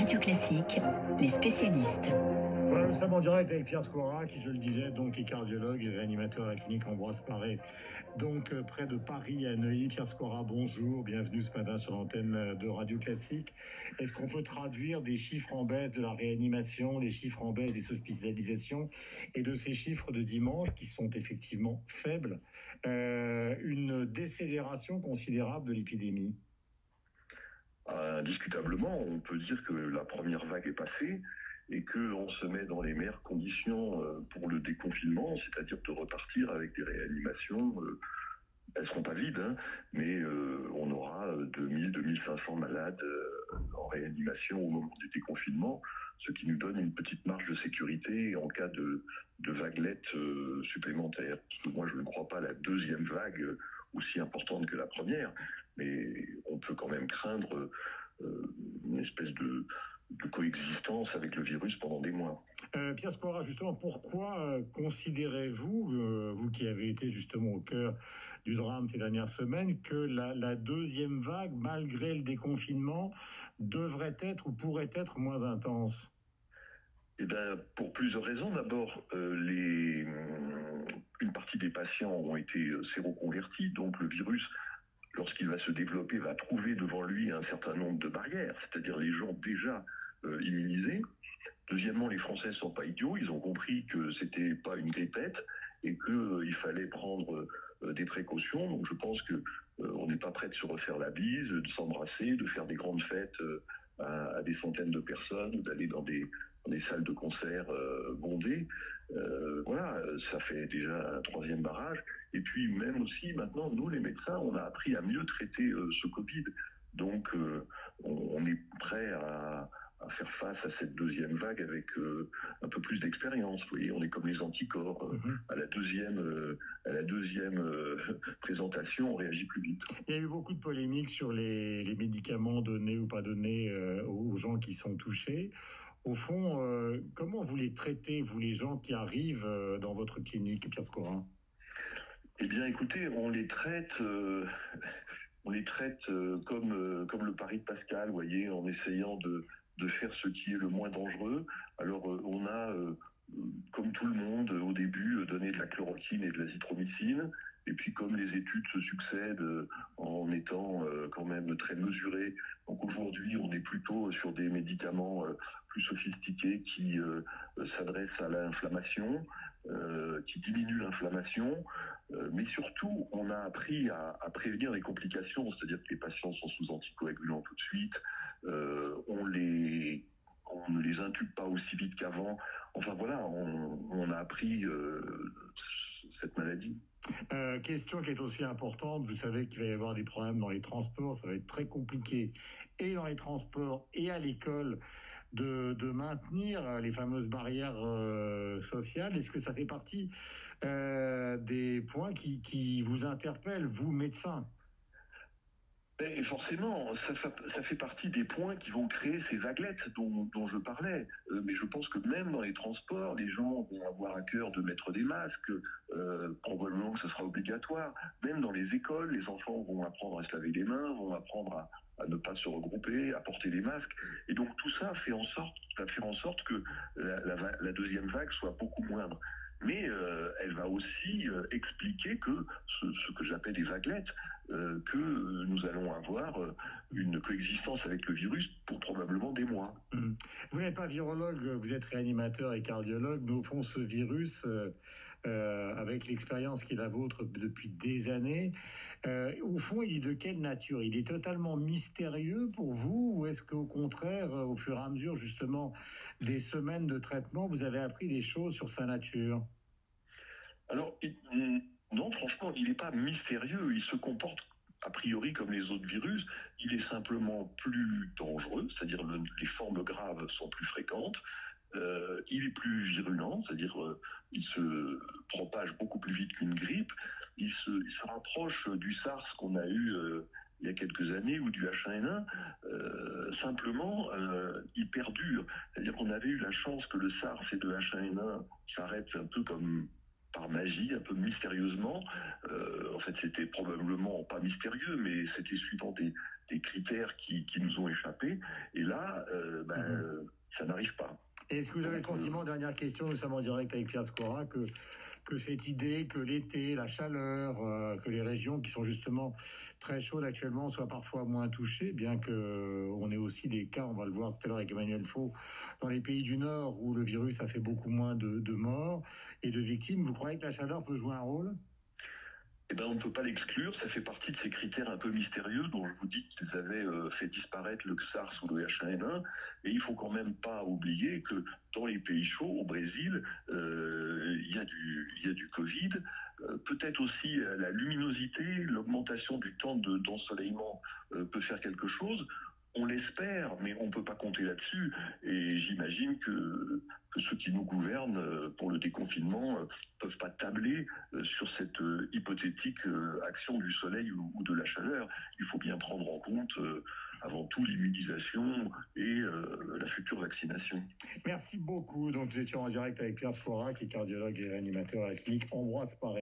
Radio Classique, les spécialistes. Voilà, nous sommes en direct avec Pierre Scoira, qui, je le disais, donc est cardiologue et réanimateur à la clinique Ambroise Paré, donc près de Paris à Neuilly. Pierre Scoira, bonjour, bienvenue ce matin sur l'antenne de Radio Classique. Est-ce qu'on peut traduire des chiffres en baisse de la réanimation, des chiffres en baisse des hospitalisations et de ces chiffres de dimanche qui sont effectivement faibles, une décélération considérable de l'épidémie? Indiscutablement, on peut dire que la première vague est passée et qu'on se met dans les meilleures conditions pour le déconfinement, c'est-à-dire de repartir avec des réanimations. Elles ne seront pas vides, mais on aura 2000-2500 malades en réanimation au moment du déconfinement, ce qui nous donne une petite marge de sécurité en cas de vaguelette supplémentaire. Parce que moi, je ne crois pas à la deuxième vague aussi importante que la première, mais on peut quand même craindre une espèce de coexistence avec le virus pendant des mois. Pierre Scoira, justement, pourquoi considérez-vous, vous qui avez été justement au cœur du drame ces dernières semaines, que la deuxième vague, malgré le déconfinement, devrait être ou pourrait être moins intense? Eh bien, pour plusieurs raisons. D'abord, une partie des patients ont été séroconvertis, donc le virus, lorsqu'il va se développer, va trouver devant lui un certain nombre de barrières, c'est-à-dire les gens déjà immunisés. Deuxièmement, les Français ne sont pas idiots, ils ont compris que c'était pas une grippette et qu'il fallait prendre des précautions. Donc je pense que on n'est pas prêt de se refaire la bise, de s'embrasser, de faire des grandes fêtes à des centaines de personnes, d'aller dans des salles de concert bondées. Voilà, ça fait déjà un troisième barrage. Et puis même aussi, maintenant, nous les médecins, on a appris à mieux traiter ce Covid. Donc on est prêt à faire face à cette deuxième vague avec un peu plus d'expérience. Vous voyez, on est comme les anticorps. À la deuxième présentation, on réagit plus vite. Il y a eu beaucoup de polémiques sur les médicaments donnés ou pas donnés aux gens qui sont touchés. Au fond, comment vous les traitez, vous, les gens qui arrivent dans votre clinique, Pierre Scoira? Eh bien, écoutez, on les traite comme le pari de Pascal, vous voyez, en essayant de faire ce qui est le moins dangereux. Alors, on a, comme tout le monde, au début, donné de la chloroquine et de l'azithromycine. Et puis, comme les études se succèdent en étant quand même très mesurées, donc aujourd'hui, on est plutôt sur des médicaments plus sophistiqués qui s'adressent à l'inflammation, qui diminuent l'inflammation. Mais surtout, on a appris à prévenir les complications, c'est-à-dire que les patients sont sous anticoagulants tout de suite, on ne les intube pas aussi vite qu'avant. Enfin voilà, on a appris cette maladie. Question qui est aussi importante, vous savez qu'il va y avoir des problèmes dans les transports, ça va être très compliqué, et dans les transports et à l'école, de maintenir les fameuses barrières sociales. Est-ce que ça fait partie des points qui vous interpellent, vous, médecins? Et forcément, ça fait partie des points qui vont créer ces vaguelettes dont je parlais. Mais je pense que même dans les transports, les gens vont avoir à cœur de mettre des masques, probablement que ce sera obligatoire. Même dans les écoles, les enfants vont apprendre à se laver les mains, vont apprendre à ne pas se regrouper, à porter des masques. Et donc tout ça va faire en sorte que la deuxième vague soit beaucoup moindre. Mais elle va aussi expliquer que ce que j'appelle des vaguelettes, que nous allons avoir une coexistence avec le virus pour probablement des mois. Vous n'êtes pas virologue, vous êtes réanimateur et cardiologue, mais au fond, ce virus, avec l'expérience qui est la vôtre depuis des années, au fond, il est de quelle nature? Il est totalement mystérieux pour vous, ou est-ce qu'au contraire, au fur et à mesure, justement, des semaines de traitement, vous avez appris des choses sur sa nature? Alors, non, franchement, il n'est pas mystérieux. Il se comporte a priori comme les autres virus. Il est simplement plus dangereux, c'est-à-dire les formes graves sont plus fréquentes. Il est plus virulent, c'est-à-dire il se propage beaucoup plus vite qu'une grippe. Il se rapproche du SARS qu'on a eu il y a quelques années ou du H1N1. Simplement, il perdure. C'est-à-dire qu'on avait eu la chance que le SARS et le H1N1 s'arrêtent un peu comme par magie, un peu mystérieusement. En fait, c'était probablement pas mystérieux, mais c'était suivant des critères qui nous ont échappé. Et là, est-ce que vous avez le sentiment, dernière question, nous sommes en direct avec Pierre Scora, que cette idée que l'été, la chaleur, que les régions qui sont justement très chaudes actuellement soient parfois moins touchées, bien qu'on ait aussi des cas, on va le voir tout à l'heure avec Emmanuel Faux, dans les pays du Nord où le virus a fait beaucoup moins de morts et de victimes. Vous croyez que la chaleur peut jouer un rôle ? Eh ben, on ne peut pas l'exclure, ça fait partie de ces critères un peu mystérieux dont je vous dis qu'ils avaient fait disparaître le SARS ou le H1N1, et il faut quand même pas oublier que dans les pays chauds, au Brésil, il y a du Covid, peut-être aussi la luminosité, l'augmentation du temps d'ensoleillement peut faire quelque chose. On l'espère, mais on ne peut pas compter là-dessus. Et j'imagine que ceux qui nous gouvernent pour le déconfinement ne peuvent pas tabler sur cette hypothétique action du soleil ou de la chaleur. Il faut bien prendre en compte avant tout l'immunisation et la future vaccination. Merci beaucoup. Donc, nous étions en direct avec Pierre Scora, qui est cardiologue et réanimateur à la clinique Ambroise Paré.